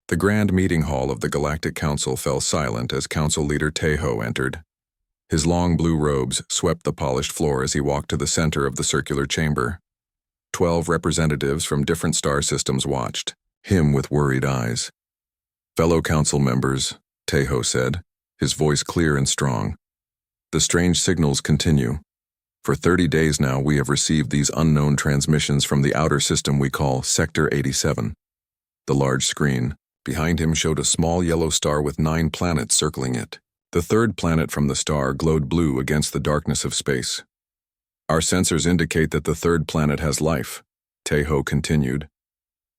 The grand meeting hall of the Galactic Council fell silent as Council Leader Tejo entered. His long blue robes swept the polished floor as he walked to the center of the circular chamber. 12 representatives from different star systems watched, him with worried eyes. "Fellow council members," Tejo said, his voice clear and strong. "The strange signals continue. For 30 days now we have received these unknown transmissions from the outer system we call Sector 87. The large screen behind him showed a small yellow star with 9 planets circling it. The third planet from the star glowed blue against the darkness of space. Our sensors indicate that the third planet has life," Tejo continued.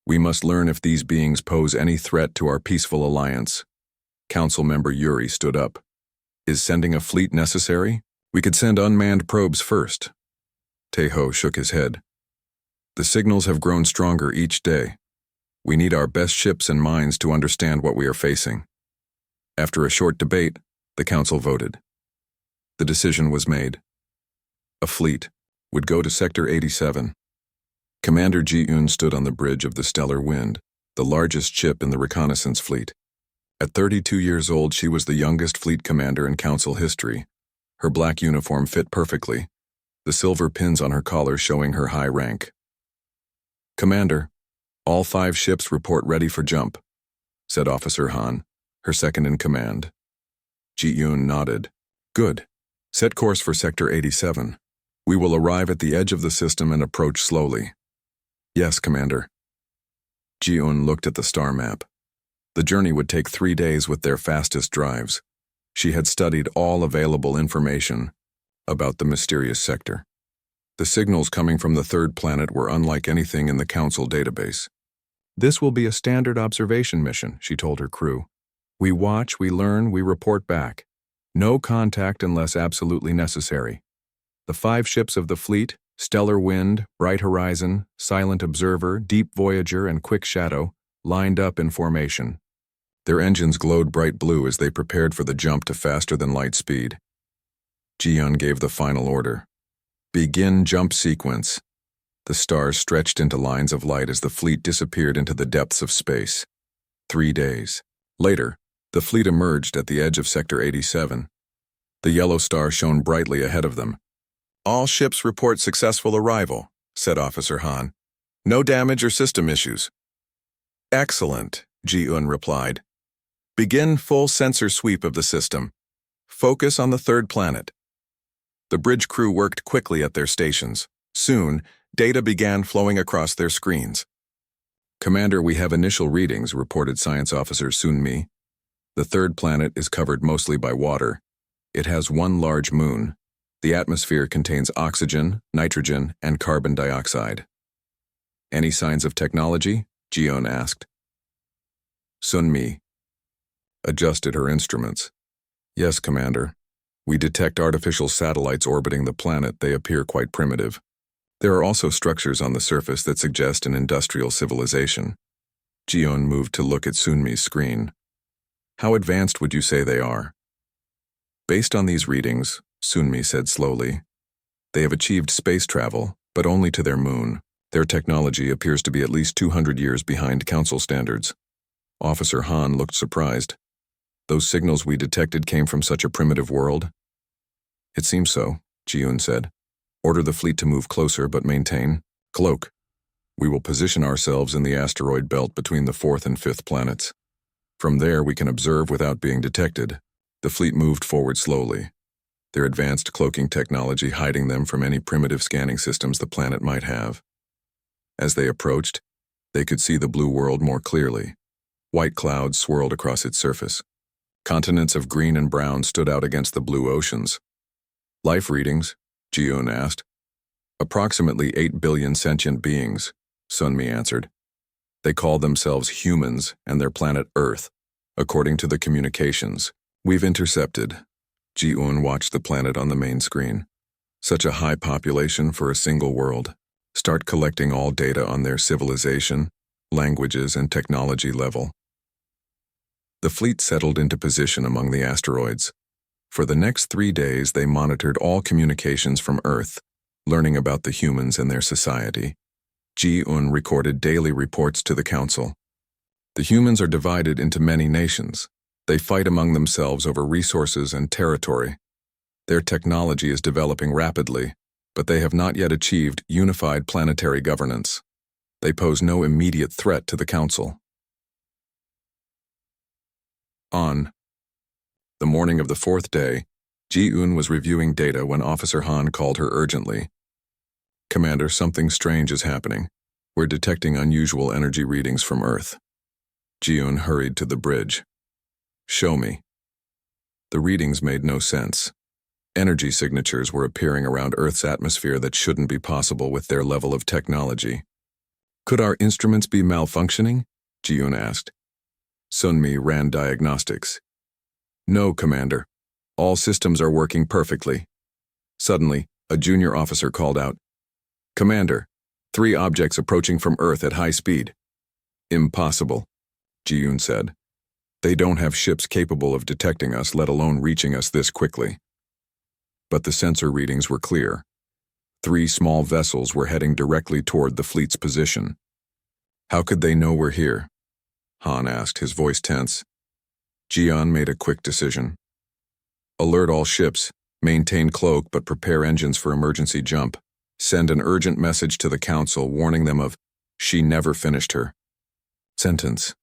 "We must learn if these beings pose any threat to our peaceful alliance." Council member Yuri stood up. "Is sending a fleet necessary? We could send unmanned probes first." Tejo shook his head. "The signals have grown stronger each day. We need our best ships and minds to understand what we are facing." After a short debate, the council voted. The decision was made. A fleet would go to Sector 87. Commander Ji-un stood on the bridge of the Stellar Wind, the largest ship in the reconnaissance fleet. At 32 years old, she was the youngest fleet commander in council history. Her black uniform fit perfectly, the silver pins on her collar showing her high rank. "Commander, all 5 ships report ready for jump," said Officer Han, her second in command. Ji-un nodded. "Good. Set course for Sector 87. We will arrive at the edge of the system and approach slowly." "Yes, Commander." Ji-un looked at the star map. The journey would take 3 days with their fastest drives. She had studied all available information about the mysterious sector. The signals coming from the third planet were unlike anything in the Council database. "This will be a standard observation mission," she told her crew. "We watch, we learn, we report back. No contact unless absolutely necessary." The 5 ships of the fleet, Stellar Wind, Bright Horizon, Silent Observer, Deep Voyager, and Quick Shadow, lined up in formation. Their engines glowed bright blue as they prepared for the jump to faster-than-light speed. Ji-un gave the final order. "Begin jump sequence." The stars stretched into lines of light as the fleet disappeared into the depths of space. 3 days later, the fleet emerged at the edge of Sector 87. The yellow star shone brightly ahead of them. "All ships report successful arrival," said Officer Han. "No damage or system issues." "Excellent," Ji-un replied. "Begin full sensor sweep of the system. Focus on the third planet." The bridge crew worked quickly at their stations. Soon, data began flowing across their screens. "Commander, we have initial readings," reported Science Officer Sun-mi. "The third planet is covered mostly by water. It has 1 large moon. The atmosphere contains oxygen, nitrogen, and carbon dioxide." "Any signs of technology?" Ji-un asked. Sun-mi adjusted her instruments. "Yes, Commander. We detect artificial satellites orbiting the planet. They appear quite primitive. There are also structures on the surface that suggest an industrial civilization." Ji-un moved to look at Sun-mi's screen. "How advanced would you say they are?" "Based on these readings," Sun-mi said slowly, "they have achieved space travel, but only to their moon. Their technology appears to be at least 200 years behind Council standards." Officer Han looked surprised. "Those signals we detected came from such a primitive world?" "It seems so," Ji-un said. "Order the fleet to move closer but maintain cloak. We will position ourselves in the asteroid belt between the 4th and 5th planets. From there we can observe without being detected." The fleet moved forward slowly, their advanced cloaking technology hiding them from any primitive scanning systems the planet might have. As they approached, they could see the blue world more clearly. White clouds swirled across its surface. Continents of green and brown stood out against the blue oceans. "Life readings?" Ji-un asked. "Approximately 8 billion sentient beings," Sun-mi answered. "They call themselves humans and their planet Earth, according to the communications we've intercepted." Ji-un watched the planet on the main screen. Such a high population for a single world. Start collecting all data on their civilization, languages, and technology level. The fleet settled into position among the asteroids. For the next 3 days, they monitored all communications from Earth, learning about the humans and their society. Ji-un recorded daily reports to the council. The humans are divided into many nations. They fight among themselves over resources and territory. Their technology is developing rapidly, but they have not yet achieved unified planetary governance. They pose no immediate threat to the Council. On the morning of the fourth day, Ji-eun was reviewing data when Officer Han called her urgently. "Commander, something strange is happening. We're detecting unusual energy readings from Earth." Ji-eun hurried to the bridge. "Show me." The readings made no sense. Energy signatures were appearing around Earth's atmosphere that shouldn't be possible with their level of technology. "Could our instruments be malfunctioning?" Ji-eun asked. Sunmi ran diagnostics. "No, Commander. All systems are working perfectly." Suddenly, a junior officer called out, "Commander, 3 objects approaching from Earth at high speed." "Impossible," Ji-eun said. "They don't have ships capable of detecting us, let alone reaching us this quickly." But the sensor readings were clear. 3 small vessels were heading directly toward the fleet's position. "How could they know we're here?" Han asked, his voice tense. Ji-eun made a quick decision. "Alert all ships, maintain cloak but prepare engines for emergency jump. Send an urgent message to the Council warning them of she never finished her sentence."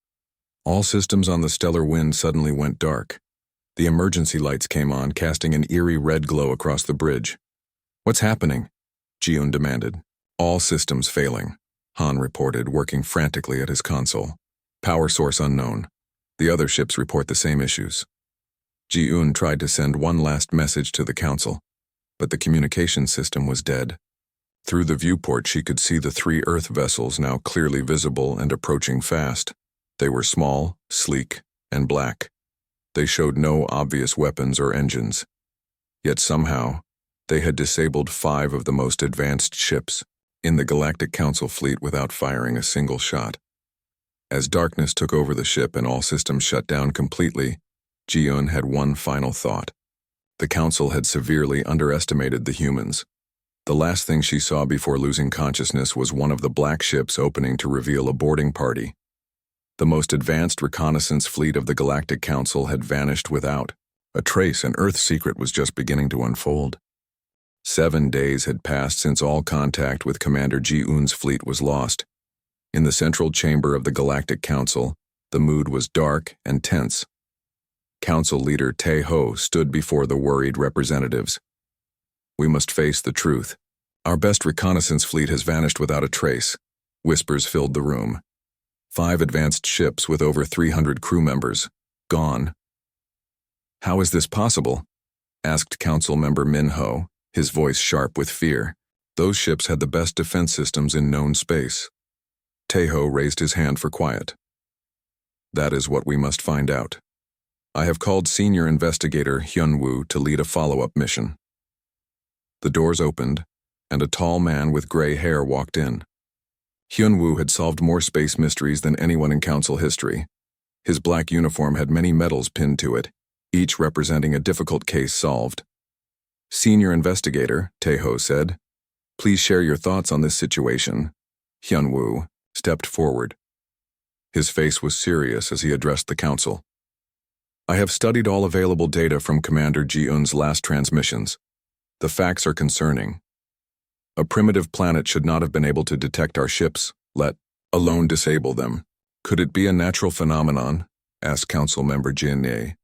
All systems on the stellar wind suddenly went dark. The emergency lights came on, casting an eerie red glow across the bridge. "What's happening?" Ji-eun demanded. "All systems failing," Han reported, working frantically at his console. "Power source unknown. The other ships report the same issues." Ji-eun tried to send one last message to the Council, but the communication system was dead. Through the viewport she could see the 3 Earth vessels now clearly visible and approaching fast. They were small, sleek, and black. They showed no obvious weapons or engines. Yet somehow, they had disabled 5 of the most advanced ships in the Galactic Council fleet without firing a single shot. As darkness took over the ship and all systems shut down completely, Ji-eun had one final thought. The Council had severely underestimated the humans. The last thing she saw before losing consciousness was one of the black ships opening to reveal a boarding party. The most advanced reconnaissance fleet of the Galactic Council had vanished without a trace. An Earth secret was just beginning to unfold. 7 days had passed since all contact with Commander Ji-eun's fleet was lost. In the central chamber of the Galactic Council, the mood was dark and tense. Council leader Tae-ho stood before the worried representatives. "We must face the truth. Our best reconnaissance fleet has vanished without a trace." Whispers filled the room. 5 advanced ships with over 300 crew members, gone. "How is this possible?" asked Council member Min-ho, his voice sharp with fear. "Those ships had the best defense systems in known space." Tae-ho raised his hand for quiet. "That is what we must find out. I have called senior investigator Hyun-woo to lead a follow-up mission." The doors opened, and a tall man with gray hair walked in. Hyun-woo had solved more space mysteries than anyone in Council history. His black uniform had many medals pinned to it, each representing a difficult case solved. "Senior investigator," Tae-ho said, "please share your thoughts on this situation." Hyun-woo stepped forward. His face was serious as he addressed the Council. "I have studied all available data from Commander Ji-eun's last transmissions. The facts are concerning. A primitive planet should not have been able to detect our ships, let alone disable them. Could it be a natural phenomenon?" asked Council member Jin-ae.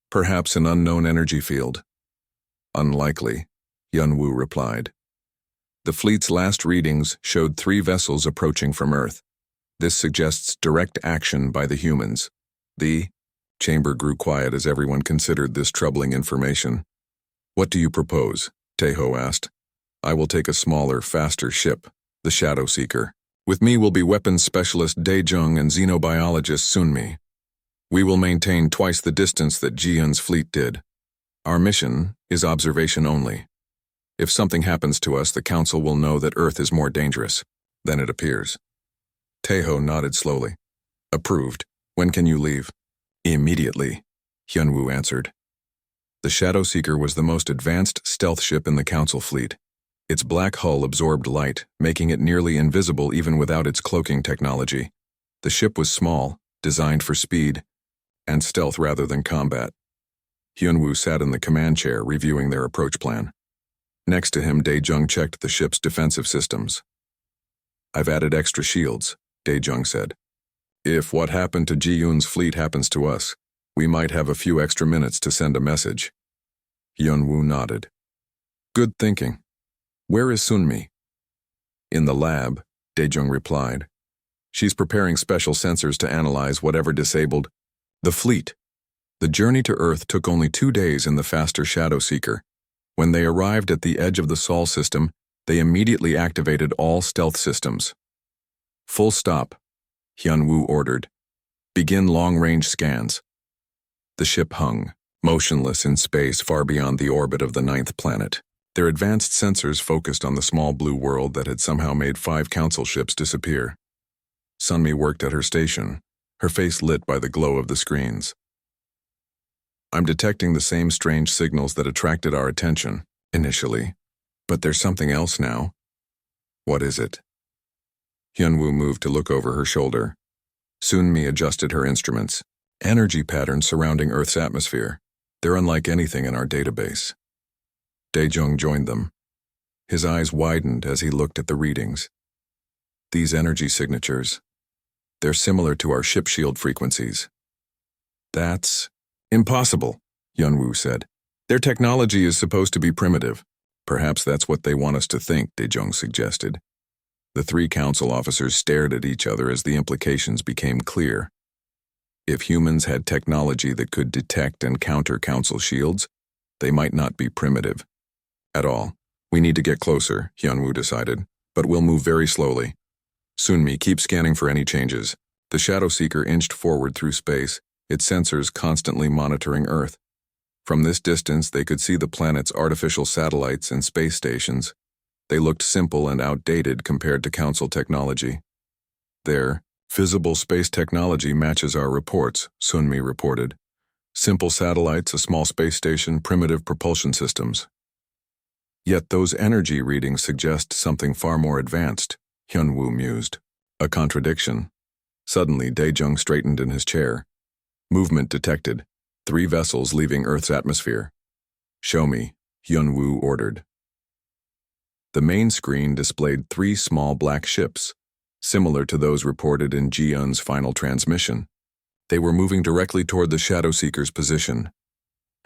"Perhaps an unknown energy field." "Unlikely," Hyun-woo replied. "The fleet's last readings showed 3 vessels approaching from Earth. This suggests direct action by the humans. The chamber grew quiet as everyone considered this troubling information. "What do you propose?" Tae-ho asked. "I will take a smaller, faster ship, the Shadow Seeker. With me will be weapons specialist Dae-jung and xenobiologist Sunmi. We will maintain twice the distance that Ji-eun's fleet did. Our mission is observation only. If something happens to us, the Council will know that Earth is more dangerous than it appears." Tae-ho nodded slowly. "Approved. When can you leave?" "Immediately," Hyun-woo answered. The Shadow Seeker was the most advanced stealth ship in the Council fleet. Its black hull absorbed light, making it nearly invisible even without its cloaking technology. The ship was small, designed for speed and stealth rather than combat. Hyunwoo sat in the command chair, reviewing their approach plan. Next to him, Dae-jung checked the ship's defensive systems. "I've added extra shields," Dae-jung said. "If what happened to Ji-yoon's fleet happens to us, we might have a few extra minutes to send a message." Hyunwoo nodded. "Good thinking. Where is Sunmi?" "In the lab," Dae-jung replied. "She's preparing special sensors to analyze whatever disabled the fleet." The journey to Earth took only 2 days in the faster Shadow Seeker. When they arrived at the edge of the Sol system, they immediately activated all stealth systems. "Full stop," Hyunwoo ordered. "Begin long-range scans." The ship hung, motionless in space far beyond the orbit of the 9th planet. Their advanced sensors focused on the small blue world that had somehow made 5 council ships disappear. Sunmi worked at her station, her face lit by the glow of the screens. "I'm detecting the same strange signals that attracted our attention, initially. But there's something else now." "What is it?" Hyunwoo moved to look over her shoulder. Sunmi adjusted her instruments. "Energy patterns surrounding Earth's atmosphere. They're unlike anything in our database." Dae-jung joined them. His eyes widened as he looked at the readings. "These energy signatures, they're similar to our ship shield frequencies." "That's impossible," Hyunwoo said. "Their technology is supposed to be primitive." "Perhaps that's what they want us to think," Dae-jung suggested. The 3 council officers stared at each other as the implications became clear. If humans had technology that could detect and counter council shields, they might not be primitive at all. "We need to get closer," Hyunwoo decided, "but we'll move very slowly. Sunmi, keep scanning for any changes." The Shadow Seeker inched forward through space, its sensors constantly monitoring Earth. From this distance, they could see the planet's artificial satellites and space stations. They looked simple and outdated compared to Council technology. "Their visible space technology matches our reports," Sunmi reported. "Simple satellites, a small space station, primitive propulsion systems." "Yet those energy readings suggest something far more advanced," Hyunwoo mused. "A contradiction." Suddenly, Dae-jung straightened in his chair. "Movement detected. 3 vessels leaving Earth's atmosphere." "Show me," Hyunwoo ordered. The main screen displayed 3 small black ships, similar to those reported in Ji-yoon's final transmission. They were moving directly toward the Shadow Seeker's position.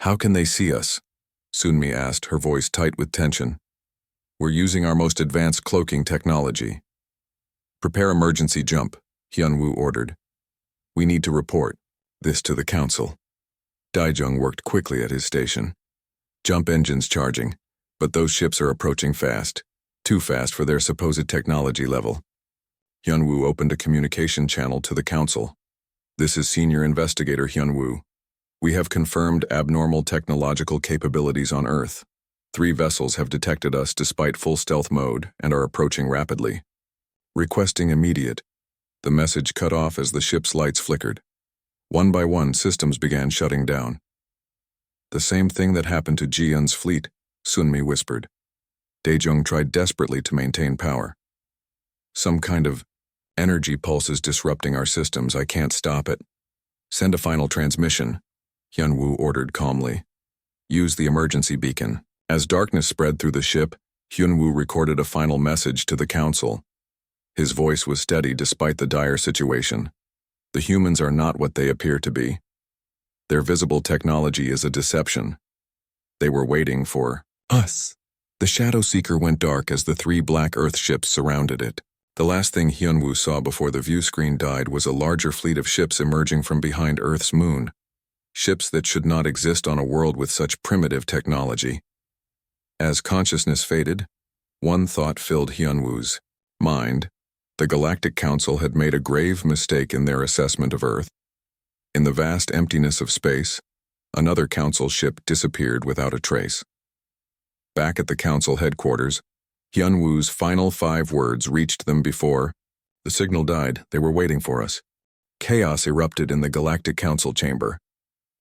"How can they see us?" Sunmi asked, her voice tight with tension. "We're using our most advanced cloaking technology." "Prepare emergency jump," Hyunwoo ordered. "We need to report this to the council." Dae-jung worked quickly at his station. "Jump engines charging, but those ships are approaching fast. Too fast for their supposed technology level." Hyunwoo opened a communication channel to the council. "This is Senior Investigator Hyunwoo. We have confirmed abnormal technological capabilities on Earth. 3 vessels have detected us despite full stealth mode and are approaching rapidly. Requesting immediate." The message cut off as the ship's lights flickered. One by one, systems began shutting down. "The same thing that happened to Ji-yoon's fleet," Sunmi whispered. Dae-jung tried desperately to maintain power. "Some kind of energy pulse is disrupting our systems. I can't stop it." "Send a final transmission," Hyunwoo ordered calmly. "Use the emergency beacon." As darkness spread through the ship, Hyunwoo recorded a final message to the council. His voice was steady despite the dire situation. "The humans are not what they appear to be. Their visible technology is a deception. They were waiting for us." The Shadow Seeker went dark as the 3 black Earth ships surrounded it. The last thing Hyunwoo saw before the view screen died was a larger fleet of ships emerging from behind Earth's moon. Ships that should not exist on a world with such primitive technology. As consciousness faded, one thought filled Hyunwoo's mind. The Galactic Council had made a grave mistake in their assessment of Earth. In the vast emptiness of space, another Council ship disappeared without a trace. Back at the Council headquarters, Hyunwoo's final 5 words reached them before the signal died. They were waiting for us. Chaos erupted in the Galactic Council chamber.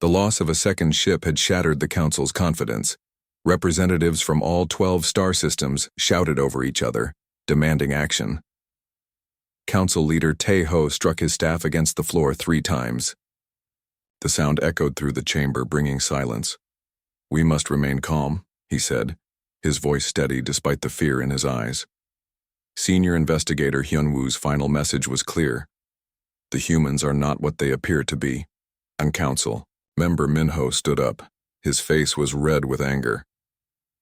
The loss of a second ship had shattered the Council's confidence. Representatives from all 12 star systems shouted over each other, demanding action. Council leader Tae-ho struck his staff against the floor 3 times. The sound echoed through the chamber, bringing silence. "We must remain calm," he said, his voice steady despite the fear in his eyes. Senior investigator Hyun-woo's final message was clear. The humans are not what they appear to be. On council, member Minho stood up. His face was red with anger.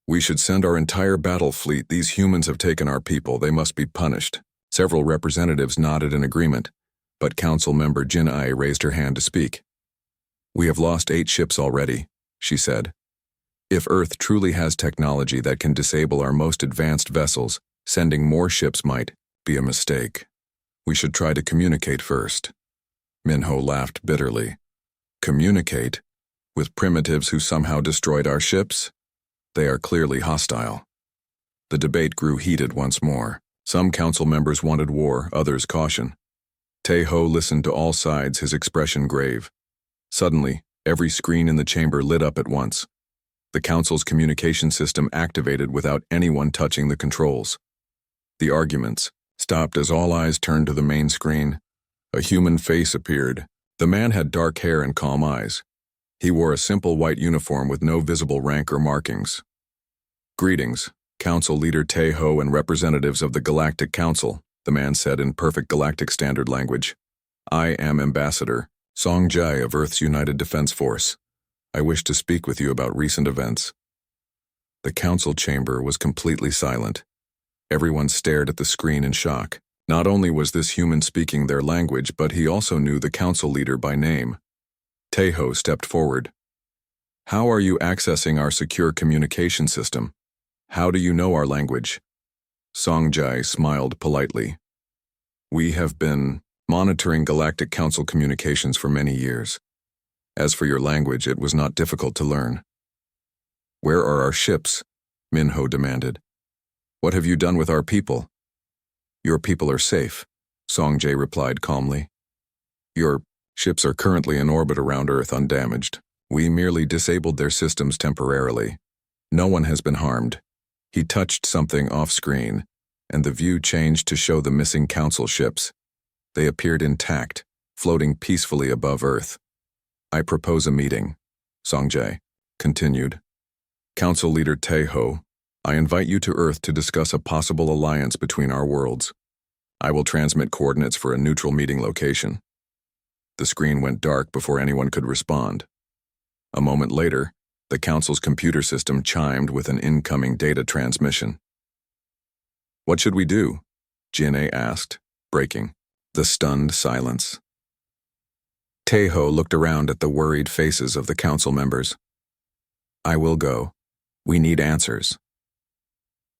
"We should send our entire battle fleet. These humans have taken our people. They must be punished." Several representatives nodded in agreement, but council member Jin-ai raised her hand to speak. "We have lost 8 ships already," she said. "If Earth truly has technology that can disable our most advanced vessels, sending more ships might be a mistake. We should try to communicate first." Minho laughed bitterly. "Communicate? With primitives who somehow destroyed our ships? They are clearly hostile." The debate grew heated once more. Some council members wanted war, others caution. Tae-ho listened to all sides, his expression grave. Suddenly, every screen in the chamber lit up at once. The council's communication system activated without anyone touching the controls. The arguments stopped as all eyes turned to the main screen. A human face appeared. The man had dark hair and calm eyes. He wore a simple white uniform with no visible rank or markings. "Greetings, Council Leader Tae-ho and representatives of the Galactic Council," the man said in perfect Galactic Standard language. "I am Ambassador Song Jae of Earth's United Defense Force. I wish to speak with you about recent events." The council chamber was completely silent. Everyone stared at the screen in shock. Not only was this human speaking their language, but he also knew the council leader by name. Tae-ho stepped forward. "How are you accessing our secure communication system? How do you know our language?" Song Jae smiled politely. "We have been monitoring Galactic Council communications for many years. As for your language, it was not difficult to learn." "Where are our ships?" Minho demanded. "What have you done with our people?" "Your people are safe," Song Jae replied calmly. "Your ships are currently in orbit around Earth undamaged. We merely disabled their systems temporarily. No one has been harmed." He touched something off-screen, and the view changed to show the missing council ships. They appeared intact, floating peacefully above Earth. "I propose a meeting," Song Jae continued. "Council Leader Tae-ho, I invite you to Earth to discuss a possible alliance between our worlds. I will transmit coordinates for a neutral meeting location." The screen went dark before anyone could respond. A moment later, the council's computer system chimed with an incoming data transmission. "What should we do?" Jin-A asked, breaking the stunned silence. Tae-ho looked around at the worried faces of the council members. "I will go. We need answers."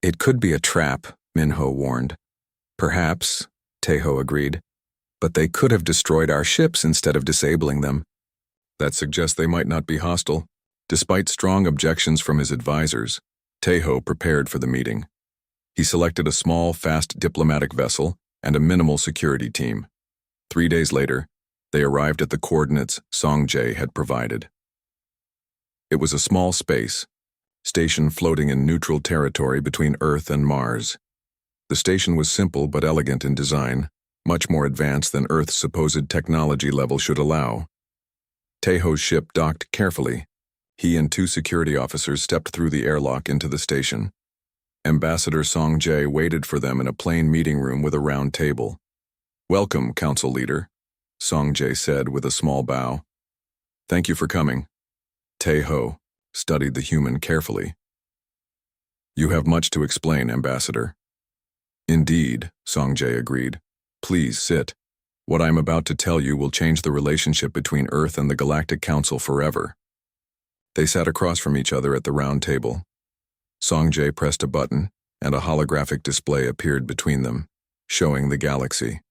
"It could be a trap," Minho warned. "Perhaps," Tae-ho agreed. "But they could have destroyed our ships instead of disabling them." "That suggests they might not be hostile." Despite strong objections from his advisors, Tae-ho prepared for the meeting. He selected a small, fast diplomatic vessel and a minimal security team. 3 days later, they arrived at the coordinates Song Jae had provided. It was a small space, station floating in neutral territory between Earth and Mars. The station was simple but elegant in design, much more advanced than Earth's supposed technology level should allow. Tae-ho's ship docked carefully. He and 2 security officers stepped through the airlock into the station. Ambassador Song Jae waited for them in a plain meeting room with a round table. "Welcome, Council Leader," Song Jae said with a small bow. "Thank you for coming." Tae-ho studied the human carefully. "You have much to explain, Ambassador." "Indeed," Song Jae agreed. "Please sit. What I am about to tell you will change the relationship between Earth and the Galactic Council forever." They sat across from each other at the round table. Song Jae pressed a button, and a holographic display appeared between them, showing the galaxy.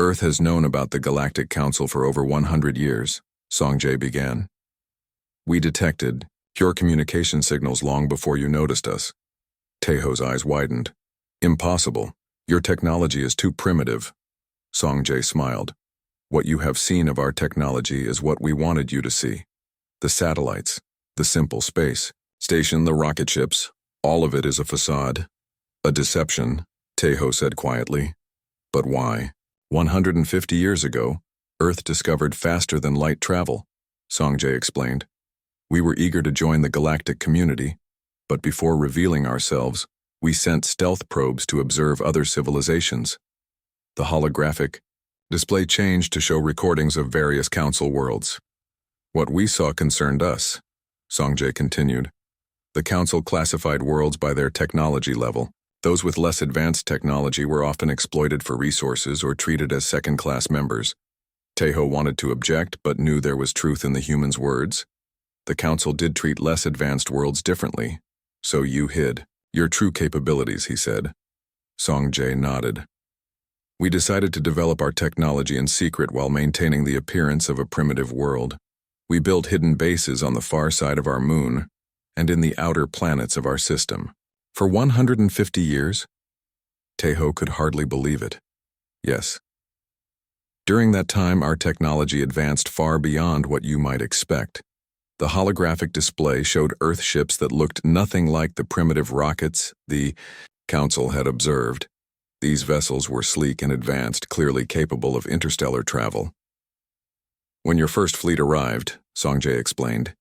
"Earth has known about the Galactic Council for over 100 years, Song Jae began. "We detected pure communication signals long before you noticed us." Tae-ho's eyes widened. "Impossible. Your technology is too primitive." Song Jae smiled. "What you have seen of our technology is what we wanted you to see. The satellites, the simple space station, the rocket ships, all of it is a facade. A deception," Tae-ho said quietly. But why? 150 years ago, Earth discovered faster than light travel, Songjay explained. We were eager to join the galactic community, but before revealing ourselves, we sent stealth probes to observe other civilizations. The holographic display changed to show recordings of various council worlds. What we saw concerned us, Songjay continued. The council classified worlds by their technology level. Those with less advanced technology were often exploited for resources or treated as second-class members. Taeho wanted to object, but knew there was truth in the humans' words. The council did treat less advanced worlds differently, so you hid your true capabilities, he said. Songjay nodded. We decided to develop our technology in secret while maintaining the appearance of a primitive world. We built hidden bases on the far side of our moon and in the outer planets of our system. For 150 years? Taeho could hardly believe it. Yes. During that time, our technology advanced far beyond what you might expect. The holographic display showed Earth ships that looked nothing like the primitive rockets the Council had observed. These vessels were sleek and advanced, clearly capable of interstellar travel. When your first fleet arrived, Songjay explained,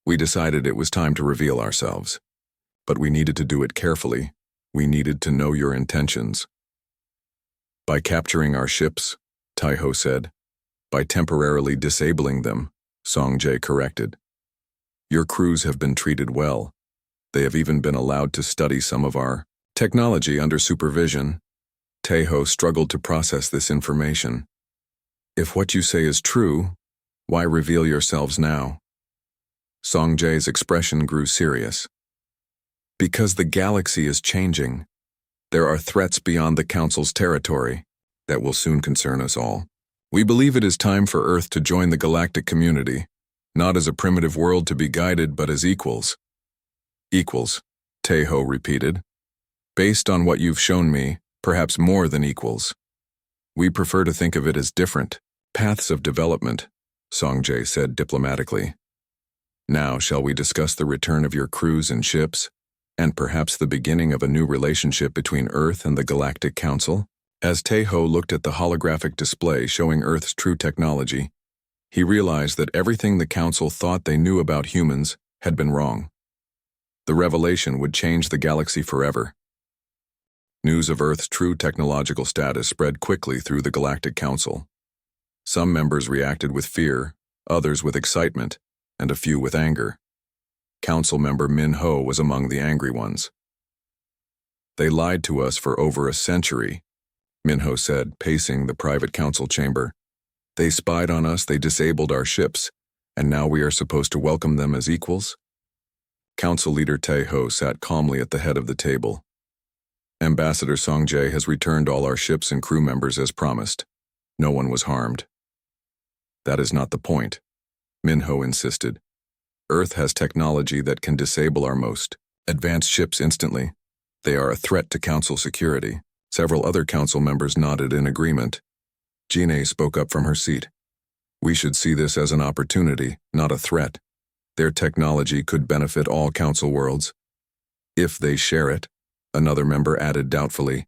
we decided it was time to reveal ourselves. But we needed to do it carefully. We needed to know your intentions. By capturing our ships, Taeho said. By temporarily disabling them, Songjay corrected. Your crews have been treated well. They have even been allowed to study some of our technology under supervision. Taeho struggled to process this information. If what you say is true, why reveal yourselves now? Songjay's expression grew serious. Because the galaxy is changing. There are threats beyond the Council's territory that will soon concern us all. We believe it is time for Earth to join the galactic community, not as a primitive world to be guided, but as equals. Equals, Taeho repeated. Based on what you've shown me, perhaps more than equals. We prefer to think of it as different paths of development, Songjay said diplomatically. Now shall we discuss the return of your crews and ships, and perhaps the beginning of a new relationship between Earth and the Galactic Council? As Taeho looked at the holographic display showing Earth's true technology, he realized that everything the Council thought they knew about humans had been wrong. The revelation would change the galaxy forever. News of Earth's true technological status spread quickly through the Galactic Council. Some members reacted with fear, others with excitement, and a few with anger. Council member Min-ho was among the angry ones. They lied to us for over a century, Min-ho said, pacing the private council chamber. They spied on us, they disabled our ships, and now we are supposed to welcome them as equals? Council leader Taeho sat calmly at the head of the table. Ambassador Songjay has returned all our ships and crew members as promised. No one was harmed. That is not the point, Min-ho insisted. Earth has technology that can disable our most advanced ships instantly. They are a threat to Council security. Several other Council members nodded in agreement. Jine spoke up from her seat. We should see this as an opportunity, not a threat. Their technology could benefit all Council worlds. If they share it, another member added doubtfully.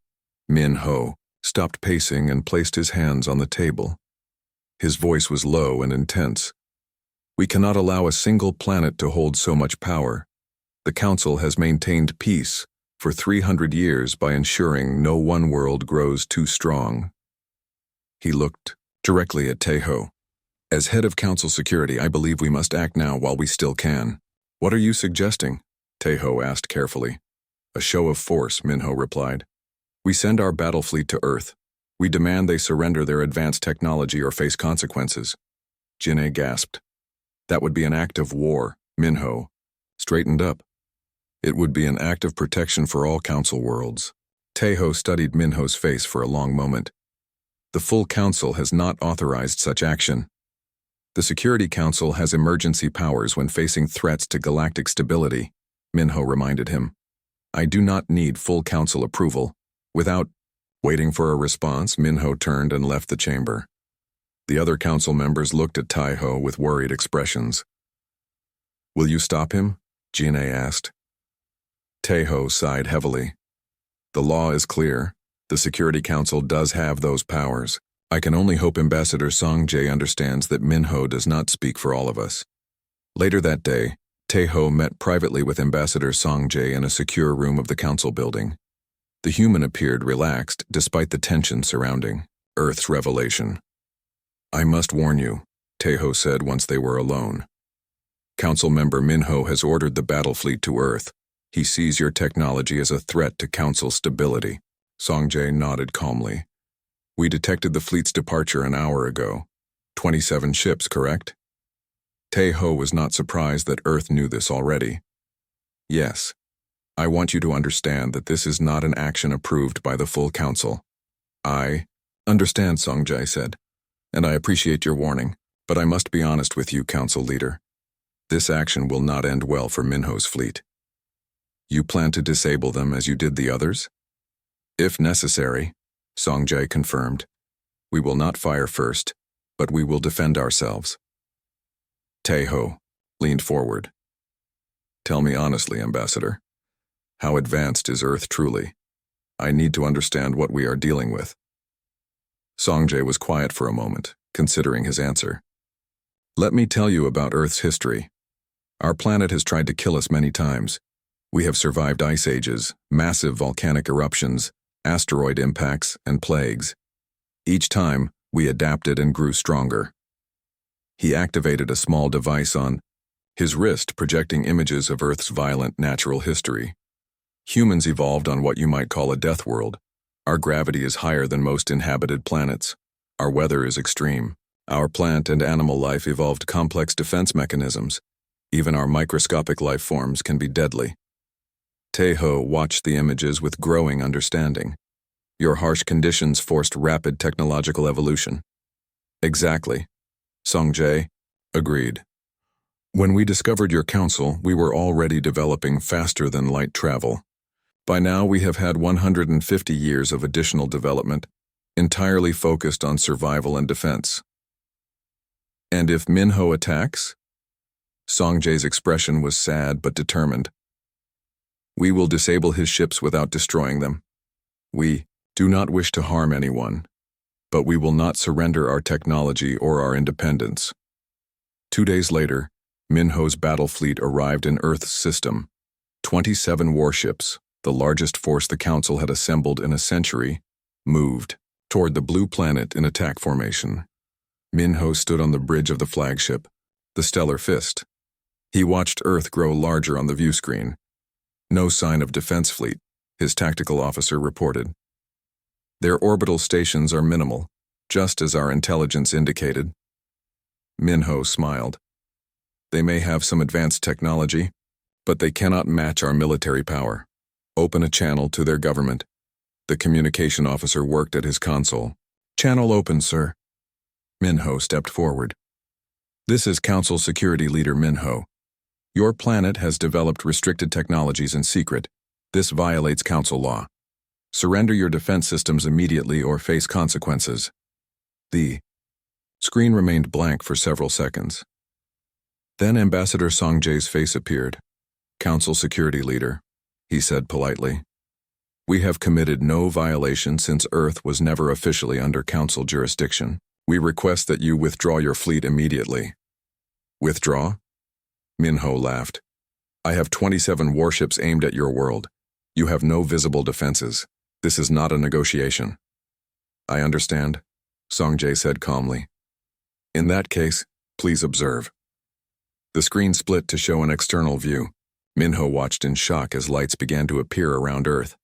Min-ho stopped pacing and placed his hands on the table. His voice was low and intense. We cannot allow a single planet to hold so much power. The Council has maintained peace for 300 years by ensuring no one world grows too strong. He looked directly at Taeho. As head of Council security, I believe we must act now while we still can. What are you suggesting? Taeho asked carefully. A show of force, Min-ho replied. We send our battle fleet to Earth. We demand they surrender their advanced technology or face consequences. Jine gasped. That would be an act of war, Min-ho straightened up. It would be an act of protection for all Council worlds. Taeho studied Min-ho's face for a long moment. The full Council has not authorized such action. The Security Council has emergency powers when facing threats to galactic stability, Min-ho reminded him. I do not need full Council approval. Without waiting for a response, Min-ho turned and left the chamber. The other Council members looked at Taeho with worried expressions. Will you stop him? Jine asked. Taeho sighed heavily. The law is clear. The Security Council does have those powers. I can only hope Ambassador Song Jae understands that Min-ho does not speak for all of us. Later that day, Tae-ho met privately with Ambassador Song Jae in a secure room of the council building. The human appeared relaxed despite the tension surrounding Earth's revelation. "I must warn you," Tae-ho said once they were alone. "Council member Min-ho has ordered the battle fleet to Earth. He sees your technology as a threat to council stability." Song Jae nodded calmly. "We detected the fleet's departure an hour ago. 27 ships, correct?" Tae-ho was not surprised that Earth knew this already. "Yes. I want you to understand that this is not an action approved by the full council." "I understand," Song Jae said, "and I appreciate your warning, but I must be honest with you, council leader. This action will not end well for Min-ho's fleet." "You plan to disable them as you did the others?" "If necessary," Song Jae confirmed. "We will not fire first, but we will defend ourselves." Tae-ho leaned forward. "Tell me honestly, Ambassador. How advanced is Earth truly? I need to understand what we are dealing with." Song Jae was quiet for a moment, considering his answer. "Let me tell you about Earth's history. Our planet has tried to kill us many times. We have survived ice ages, massive volcanic eruptions, asteroid impacts, and plagues. Each time, we adapted and grew stronger." He activated a small device on his wrist, projecting images of Earth's violent natural history. "Humans evolved on what you might call a death world. Our gravity is higher than most inhabited planets. Our weather is extreme. Our plant and animal life evolved complex defense mechanisms. Even our microscopic life forms can be deadly." Tae-ho watched the images with growing understanding. "Your harsh conditions forced rapid technological evolution." "Exactly," Song Jae agreed. "When we discovered your council, we were already developing faster than light travel. By now, we have had 150 years of additional development, entirely focused on survival and defense." "And if Min-ho attacks?" Song Jae's expression was sad but determined. "We will disable his ships without destroying them. We do not wish to harm anyone, but we will not surrender our technology or our independence." 2 days later, Min-ho's battle fleet arrived in Earth's system. 27 warships, the largest force the Council had assembled in a century, moved toward the blue planet in attack formation. Min-ho stood on the bridge of the flagship, the Stellar Fist. He watched Earth grow larger on the view screen. "No sign of defense fleet," his tactical officer reported. "Their orbital stations are minimal, just as our intelligence indicated." Min-ho smiled. "They may have some advanced technology, but they cannot match our military power. Open a channel to their government." The communication officer worked at his console. "Channel open, sir." Min-ho stepped forward. "This is Council Security Leader Min-ho. Your planet has developed restricted technologies in secret. This violates Council law. Surrender your defense systems immediately or face consequences." The screen remained blank for several seconds. Then Ambassador Song Jae's face appeared. "Council Security Leader," he said politely. "We have committed no violation since Earth was never officially under Council jurisdiction. We request that you withdraw your fleet immediately." "Withdraw?" Min-ho laughed. "I have 27 warships aimed at your world. You have no visible defenses. This is not a negotiation." "I understand," Song Jae said calmly. "In that case, please observe." The screen split to show an external view. Min-ho watched in shock as lights began to appear around Earth.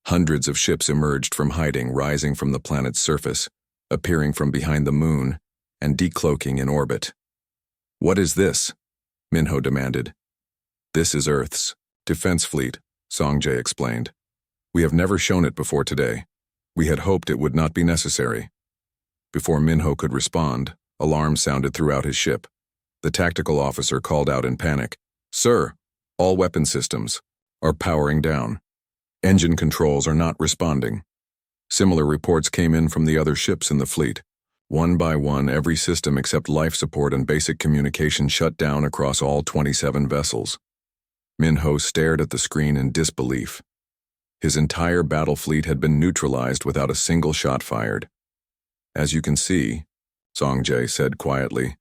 Hundreds of ships emerged from hiding, rising from the planet's surface, appearing from behind the moon, and decloaking in orbit. "What is this?" Min-ho demanded. "This is Earth's defense fleet," Song Jae explained. "We have never shown it before today. We had hoped it would not be necessary." Before Min-ho could respond, alarms sounded throughout his ship. The tactical officer called out in panic, "Sir, all weapon systems are powering down. Engine controls are not responding." Similar reports came in from the other ships in the fleet. One by one, every system except life support and basic communication shut down across all 27 vessels. Min-ho stared at the screen in disbelief. His entire battle fleet had been neutralized without a single shot fired. "As you can see," Songjay said quietly,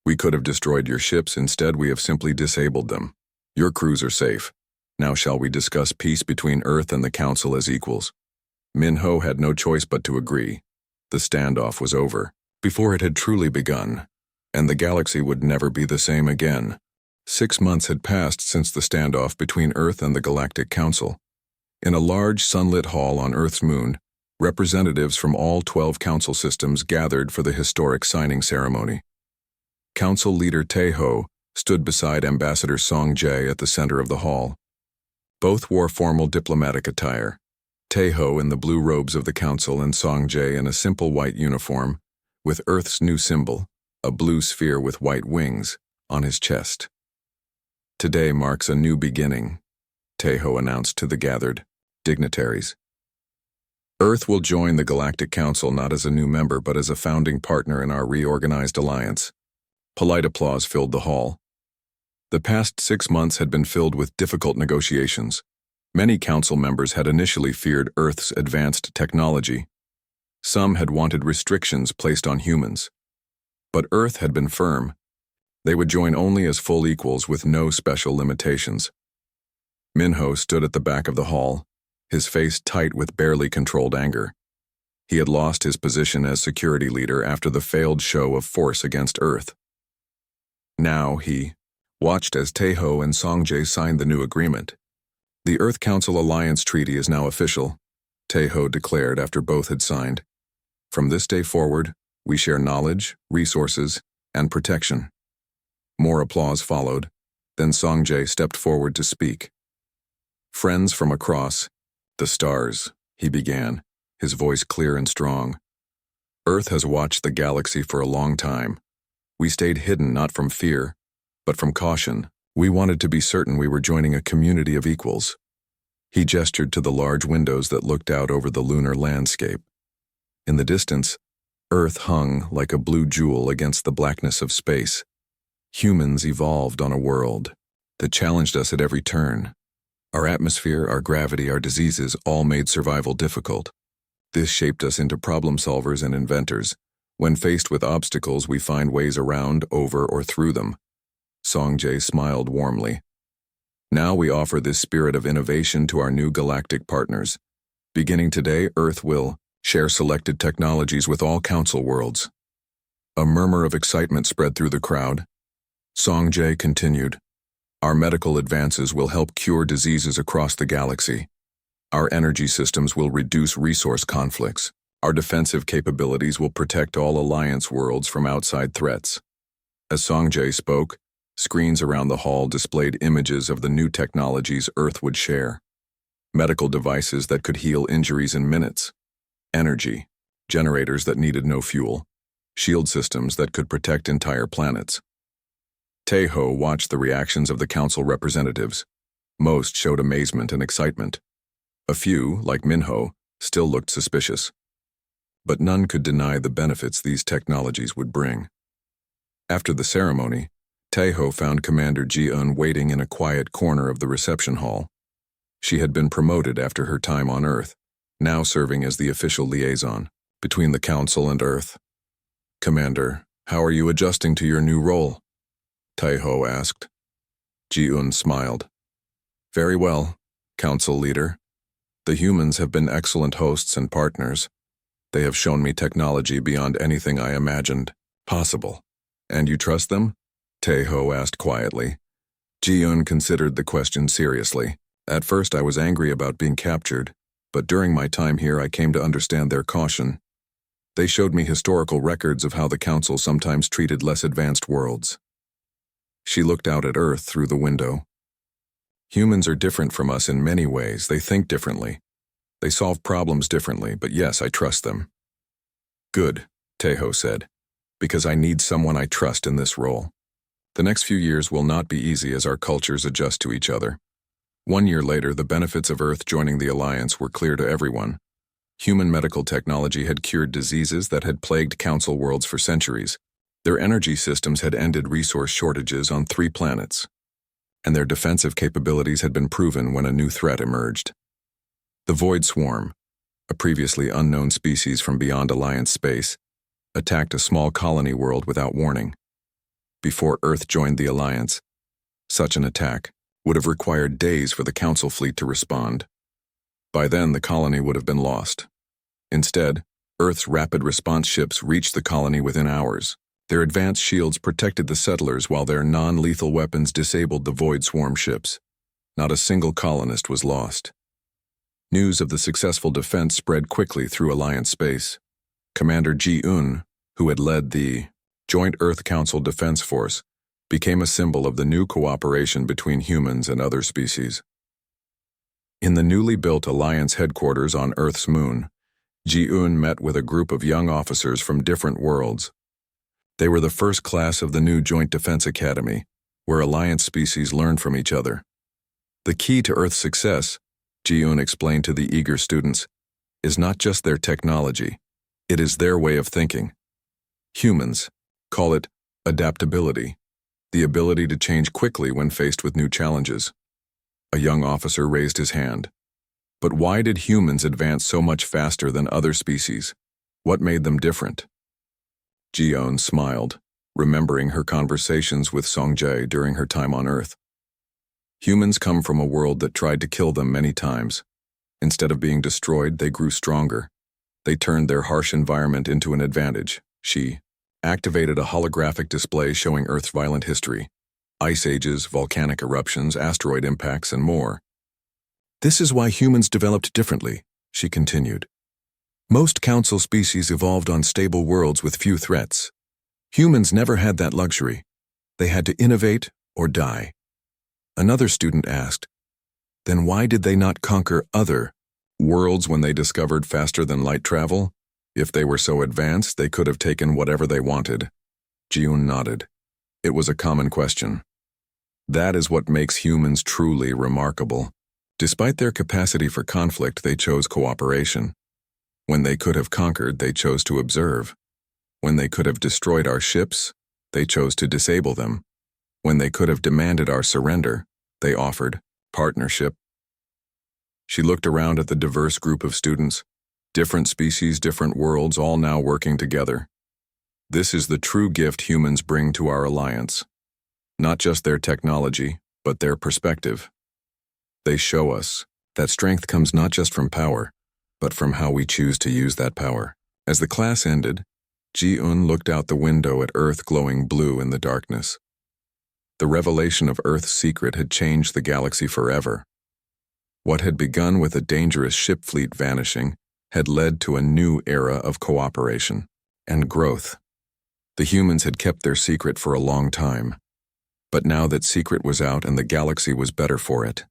"we could have destroyed your ships. Instead, we have simply disabled them. Your crews are safe. Now shall we discuss peace between Earth and the Council as equals?" Minho had no choice but to agree. The standoff was over, before it had truly begun, and the galaxy would never be the same again. 6 months had passed since the standoff between Earth and the Galactic Council. In a large sunlit hall on Earth's moon, representatives from all 12 council systems gathered for the historic signing ceremony. Council leader Taeho stood beside Ambassador Songjay at the center of the hall. Both wore formal diplomatic attire, Taeho in the blue robes of the council and Songjay in a simple white uniform, with Earth's new symbol, a blue sphere with white wings, on his chest. "Today marks a new beginning," Taeho announced to the gathered dignitaries. "Earth will join the Galactic Council not as a new member but as a founding partner in our reorganized alliance." Polite applause filled the hall. The past 6 months had been filled with difficult negotiations. Many council members had initially feared Earth's advanced technology. Some had wanted restrictions placed on humans. But Earth had been firm. They would join only as full equals with no special limitations. Minho stood at the back of the hall, his face tight with barely controlled anger. He had lost his position as security leader after the failed show of force against Earth. Now he watched as Taeho and Songjay signed the new agreement. "The Earth Council Alliance Treaty is now official," Taeho declared after both had signed. "From this day forward, we share knowledge, resources, and protection." More applause followed, then Songjay stepped forward to speak. "Friends from across the stars," he began, his voice clear and strong. "Earth has watched the galaxy for a long time. We stayed hidden not from fear, but from caution. We wanted to be certain we were joining a community of equals." He gestured to the large windows that looked out over the lunar landscape. In the distance, Earth hung like a blue jewel against the blackness of space. Humans evolved on a world that challenged us at every turn. Our atmosphere, our gravity, our diseases all made survival difficult. This shaped us into problem solvers and inventors. When faced with obstacles, we find ways around, over, or through them. Songjay smiled warmly. "Now we offer this spirit of innovation to our new galactic partners. Beginning today, Earth will share selected technologies with all council worlds." A murmur of excitement spread through the crowd. Songjay continued, "Our medical advances will help cure diseases across the galaxy. Our energy systems will reduce resource conflicts. Our defensive capabilities will protect all Alliance worlds from outside threats." As Songjay spoke, screens around the hall displayed images of the new technologies Earth would share. Medical devices that could heal injuries in minutes. Energy, generators that needed no fuel. Shield systems that could protect entire planets. Taeho watched the reactions of the council representatives. Most showed amazement and excitement. A few, like Minho, still looked suspicious. But none could deny the benefits these technologies would bring. After the ceremony, Taeho found Commander Ji-eun waiting in a quiet corner of the reception hall. She had been promoted after her time on Earth, now serving as the official liaison between the Council and Earth. "Commander, how are you adjusting to your new role?" Taeho asked. Ji-eun smiled. "Very well, Council Leader. The humans have been excellent hosts and partners. They have shown me technology beyond anything I imagined possible." "And you trust them?" Taeho asked quietly. Ji-eun considered the question seriously. "At first I was angry about being captured, but during my time here I came to understand their caution. They showed me historical records of how the Council sometimes treated less advanced worlds." She looked out at Earth through the window. "Humans are different from us in many ways. They think differently. They solve problems differently, but yes, I trust them." "Good," Taeho said, "because I need someone I trust in this role. The next few years will not be easy as our cultures adjust to each other." 1 year later, the benefits of Earth joining the Alliance were clear to everyone. Human medical technology had cured diseases that had plagued Council worlds for centuries. Their energy systems had ended resource shortages on 3 planets. And their defensive capabilities had been proven when a new threat emerged. The Void Swarm, a previously unknown species from beyond Alliance space, attacked a small colony world without warning. Before Earth joined the Alliance, such an attack would have required days for the Council fleet to respond. By then, the colony would have been lost. Instead, Earth's rapid response ships reached the colony within hours. Their advanced shields protected the settlers while their non-lethal weapons disabled the Void Swarm ships. Not a single colonist was lost. News of the successful defense spread quickly through Alliance space. Commander Ji-un, who had led the Joint Earth Council Defense Force, became a symbol of the new cooperation between humans and other species. In the newly built Alliance headquarters on Earth's moon, Ji-un met with a group of young officers from different worlds. They were the first class of the new Joint Defense Academy, where Alliance species learned from each other. The key to Earth's success, Ji-un explained to the eager students, is not just their technology, it is their way of thinking. Humans call it adaptability, the ability to change quickly when faced with new challenges. A young officer raised his hand. But why did humans advance so much faster than other species? What made them different? Ji-un smiled, remembering her conversations with Song-jae during her time on Earth. Humans come from a world that tried to kill them many times. Instead of being destroyed, they grew stronger. They turned their harsh environment into an advantage. She activated a holographic display showing Earth's violent history, ice ages, volcanic eruptions, asteroid impacts, and more. This is why humans developed differently, she continued. Most council species evolved on stable worlds with few threats. Humans never had that luxury. They had to innovate or die. Another student asked, then why did they not conquer other worlds when they discovered faster-than-light travel? If they were so advanced, they could have taken whatever they wanted. Ji-un nodded. It was a common question. That is what makes humans truly remarkable. Despite their capacity for conflict, they chose cooperation. When they could have conquered, they chose to observe. When they could have destroyed our ships, they chose to disable them. When they could have demanded our surrender, they offered partnership. She looked around at the diverse group of students. Different species, different worlds, all now working together. This is the true gift humans bring to our alliance. Not just their technology, but their perspective. They show us that strength comes not just from power, but from how we choose to use that power. As the class ended, Ji-un looked out the window at Earth glowing blue in the darkness. The revelation of Earth's secret had changed the galaxy forever. What had begun with a dangerous ship fleet vanishing had led to a new era of cooperation and growth. The humans had kept their secret for a long time. But now that secret was out and the galaxy was better for it,